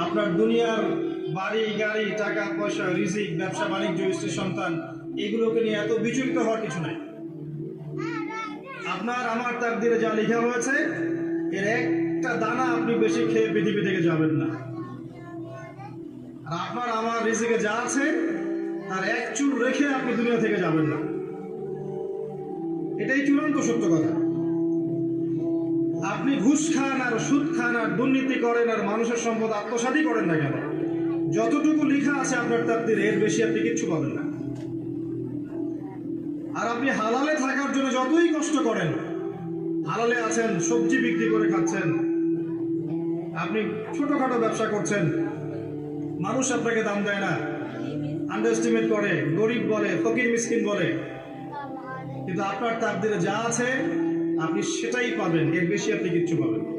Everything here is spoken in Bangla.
আপনার দুনিয়ার বাড়ি গাড়ি টাকা পয়সা রিজিক ব্যবসা বাণিজ্য স্ত্রী সন্তান এগুলোকে নিয়ে এত বিচলিত হওয়ার কিছু নাই। আপনার আমার তাকদিরে যা লেখা হয়েছে এর একটা দানা আপনি বেশি খেয়ে পৃথিবী থেকে যাবেন না। আর আপনার আমার রিজিকে যা আছে তার এক চুল রেখে আপনি দুনিয়া থেকে যাবেন না। এটাই চূড়ান্ত সত্য কথা। আপনি ঘুষ খান আর সুদ খান আর দুর্নীতি করেন আর মানুষের সম্পদ আত্মসাৎই করেন না কেন, যতটুকু লেখা আছে আপনার তাকদিরে এর বেশি আপনি কিচ্ছু পাবেন না। আর আপনি হালালে থাকার জন্য যতই কষ্ট করেন, হালালে আছেন, সবজি বিক্রি করে খাচ্ছেন, আপনি ছোটখাটো ব্যবসা করছেন, মানুষ আপনাকে দাম দেয় না, আন্ডার এস্টিমেট করে, গরিব বলে, ফকির মিসকিন বলে, কিন্তু আপনার তাকদিরে যা আছে আপনি সেটাই পাবেন, এর বেশি আপনি কিচ্ছু পাবেন না।